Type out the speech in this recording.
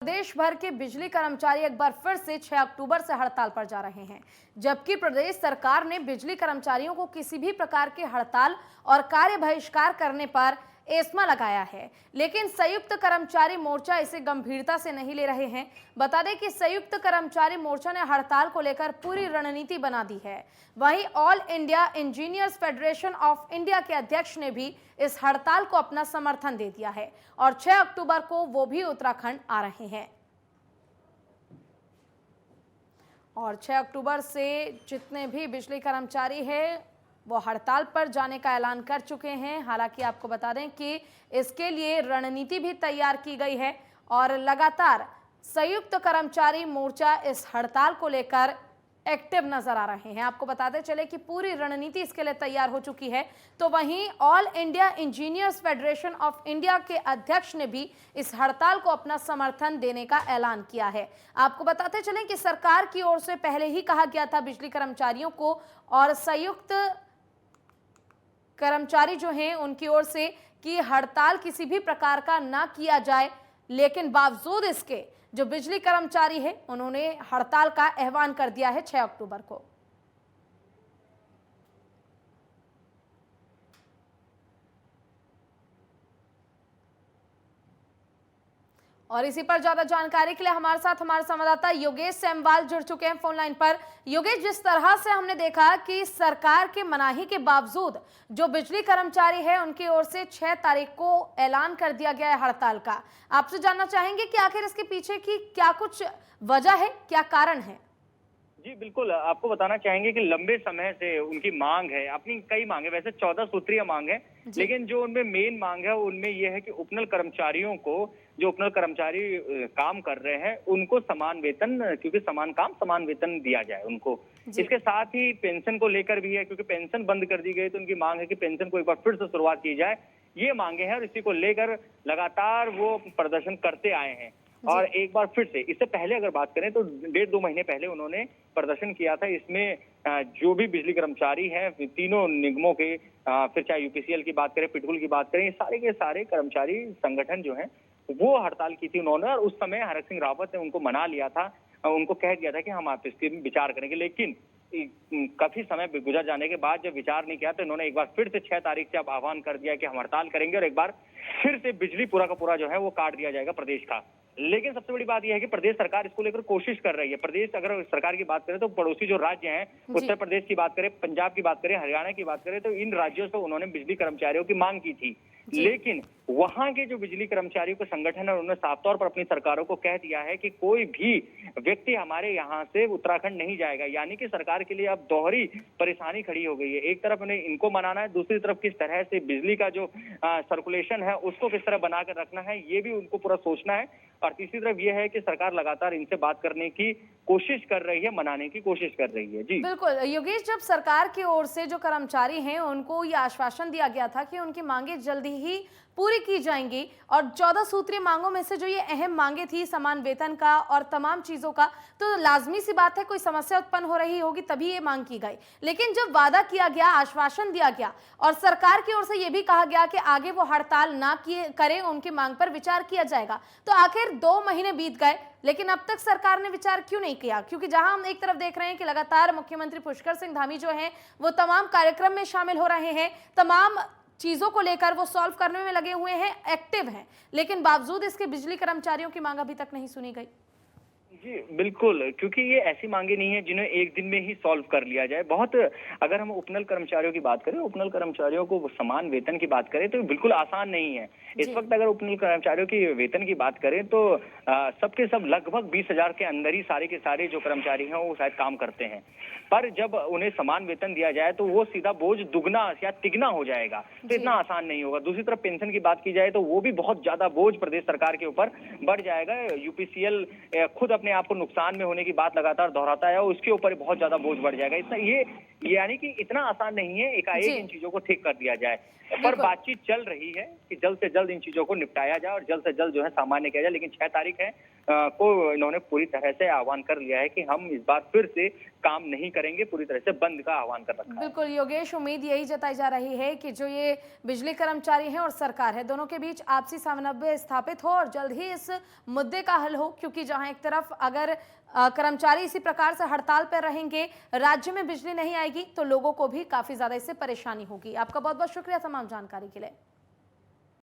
प्रदेश भर के बिजली कर्मचारी एक बार फिर से 6 अक्टूबर से हड़ताल पर जा रहे हैं। जबकि प्रदेश सरकार ने बिजली कर्मचारियों को किसी भी प्रकार की हड़ताल और कार्य बहिष्कार करने पर एस्मा लगाया है, लेकिन संयुक्त कर्मचारी मोर्चा इसे गंभीरता से नहीं ले रहे हैं। बता दें कि संयुक्त कर्मचारी मोर्चा ने हड़ताल को लेकर पूरी रणनीति बना दी है। वहीं all India engineers federation of India के अध्यक्ष ने भी इस हड़ताल को अपना समर्थन दे दिया है और 6 अक्टूबर को वो भी उत्तराखंड आ रहे हैं। और 6 अक्टूबर से जितने भी बिजली कर्मचारी हैं वो हड़ताल पर जाने का ऐलान कर चुके हैं। हालांकि आपको बता दें कि इसके लिए रणनीति भी तैयार की गई है और लगातार संयुक्त कर्मचारी मोर्चा इस हड़ताल को लेकर एक्टिव नजर आ रहे हैं। आपको बताते चले कि पूरी रणनीति इसके लिए तैयार हो चुकी है। तो वहीं all India engineers federation of India के अध्यक्ष ने भी इस हड़ताल को अपना समर्थन देने का ऐलान किया है। आपको बताते चलें कि सरकार की ओर से पहले ही कहा गया था बिजली कर्मचारियों को और संयुक्त कर्मचारी जो हैं उनकी ओर से कि हड़ताल किसी भी प्रकार का ना किया जाए, लेकिन बावजूद इसके जो बिजली कर्मचारी है उन्होंने हड़ताल का आह्वान कर दिया है 6 अक्टूबर को। और इसी पर ज्यादा जानकारी के लिए हमारे साथ हमारे संवाददाता योगेश सेमवाल जुड़ चुके हैं फोन लाइन पर। योगेश, जिस तरह से हमने देखा कि सरकार के मनाही के बावजूद जो बिजली कर्मचारी है उनकी ओर से 6 तारीख को ऐलान कर दिया गया है हड़ताल का, आपसे जानना चाहेंगे कि आखिर इसके पीछे की क्या कुछ वजह है, क्या कारण है? जी बिल्कुल, आपको बताना चाहेंगे कि लंबे समय से उनकी मांग है, अपनी कई मांग है, वैसे 14 सूत्रीय मांग है, लेकिन जो उनमें मेन मांग है उनमें यह है कि उपनल कर्मचारियों को, जो उपनल कर्मचारी काम कर रहे हैं उनको समान वेतन, क्योंकि समान काम समान वेतन दिया जाए उनको। इसके साथ ही पेंशन को लेकर भी है, क्योंकि पेंशन बंद कर दी गई तो उनकी मांग है कि पेंशन को एक बार फिर से शुरुआत की जाए। ये मांगे हैं और इसी को लेकर लगातार वो प्रदर्शन करते आए हैं। और एक बार फिर से, इससे पहले अगर बात करें तो 1.5-2 महीने पहले उन्होंने प्रदर्शन किया था। इसमें जो भी बिजली कर्मचारी हैं तीनों निगमों के, फिर चाहे यूपीसीएल की बात करें, पिटकुल की बात करें, सारे के सारे कर्मचारी संगठन जो हैं वो हड़ताल की थी उन्होंने। और उस समय हरक सिंह रावत ने उनको मना लिया था, उनको कह दिया था कि हम आप इसके विचार करेंगे, लेकिन काफी समय गुजर जाने के बाद जब विचार नहीं किया तो इन्होंने एक बार फिर से 6 तारीख से अब आह्वान कर दिया कि हम हड़ताल करेंगे और एक बार फिर से बिजली पूरा का पूरा जो है वो काट दिया जाएगा प्रदेश का। लेकिन सबसे बड़ी बात यह है कि प्रदेश सरकार इसको लेकर कोशिश कर रही है। प्रदेश, अगर सरकार की बात करें तो पड़ोसी जो राज्य हैं, उत्तर प्रदेश की बात करें, पंजाब की बात करें, हरियाणा की बात करें, तो इन राज्यों से उन्होंने बिजली कर्मचारियों की मांग की थी। लेकिन वहां के जो बिजली कर्मचारियों के संगठन है उन्होंने साफ तौर पर अपनी सरकारों को कह दिया है कि कोई भी व्यक्ति हमारे यहाँ से उत्तराखंड नहीं जाएगा। यानी कि सरकार के लिए अब दोहरी परेशानी खड़ी हो गई है। एक तरफ उन्हें इनको मनाना है, दूसरी तरफ किस तरह से बिजली का जो सर्कुलेशन है उसको किस तरह बनाकर रखना है ये भी उनको पूरा सोचना है। और तीसरी तरफ यह है कि सरकार लगातार इनसे बात करने की कोशिश कर रही है, मनाने की कोशिश कर रही है। जी बिल्कुल योगेश, जब सरकार की ओर से जो कर्मचारी हैं उनको ये आश्वासन दिया गया था कि उनकी मांगे जल्दी ही पूरी की जाएंगी और 14 सूत्रीय मांगों में से जो ये अहम मांगे थी समान वेतन का और तमाम चीजों का, तो लाजमी सी बात है कोई समस्या उत्पन्न हो रही होगी तभी ये मांग की गई। लेकिन जब वादा किया गया, आश्वासन दिया गया और सरकार की ओर से ये भी कहा गया कि आगे वो हड़ताल ना करें, उनकी मांग पर विचार किया जाएगा, तो आखिर 2 महीने बीत गए लेकिन अब तक सरकार ने विचार क्यों नहीं किया? क्योंकि जहां हम एक तरफ देख रहे हैं कि लगातार मुख्यमंत्री पुष्कर सिंह धामी जो हैं वो तमाम कार्यक्रम में शामिल हो रहे हैं, तमाम चीजों को लेकर वो सॉल्व करने में लगे हुए हैं, एक्टिव हैं, लेकिन बावजूद इसके बिजली कर्मचारियों की मांग अभी तक नहीं सुनी गई। जी बिल्कुल, क्योंकि ये ऐसी मांगे नहीं है जिन्हें एक दिन में ही सॉल्व कर लिया जाए। बहुत, अगर हम उपनल कर्मचारियों की बात करें, उपनल कर्मचारियों को समान वेतन की बात करें तो बिल्कुल आसान नहीं है। इस वक्त अगर उपनल कर्मचारियों की वेतन की बात करें तो सबके सब लगभग 20,000 के अंदर ही सारे के सारे जो कर्मचारी हैं वो शायद काम करते हैं। पर जब उन्हें समान वेतन दिया जाए तो वो सीधा बोझ दुगना या तिगना हो जाएगा, तो इतना आसान नहीं होगा। दूसरी तरफ पेंशन की बात की जाए तो वो भी बहुत ज्यादा बोझ प्रदेश सरकार के ऊपर बढ़ जाएगा। यूपीसीएल खुद अपने आप को नुकसान में होने की बात लगातार दोहराता है और उसके ऊपर बहुत ज्यादा बोझ बढ़ जाएगा। इतना ये यानी कि इतना आसान नहीं है एकाएक इन चीजों को ठीक कर दिया जाए, पर बातचीत चल रही है कि जल्द से जल्द इन चीजों को निपटाया जाए और जल्द से जल्द जो है सामान्य किया जाए। लेकिन 6 तारीख है, को इन्होंने पूरी तरह से आह्वान कर लिया है कि हम इस बार फिर से काम नहीं करेंगे, पूरी तरह से बंद का आह्वान कर रखा है। बिल्कुल योगेश, उम्मीद यही जताई जा रही है कि जो ये बिजली कर्मचारी हैं और सरकार है, दोनों के बीच आपसी समन्वय स्थापित हो और जल्द ही इस मुद्दे का हल हो, क्योंकि जहां एक तरफ अगर कर्मचारी इसी प्रकार से हड़ताल पर रहेंगे, राज्य में बिजली नहीं आएगी, तो लोगों को भी काफी ज्यादा इससे परेशानी होगी। आपका बहुत बहुत शुक्रिया तमाम जानकारी के लिए।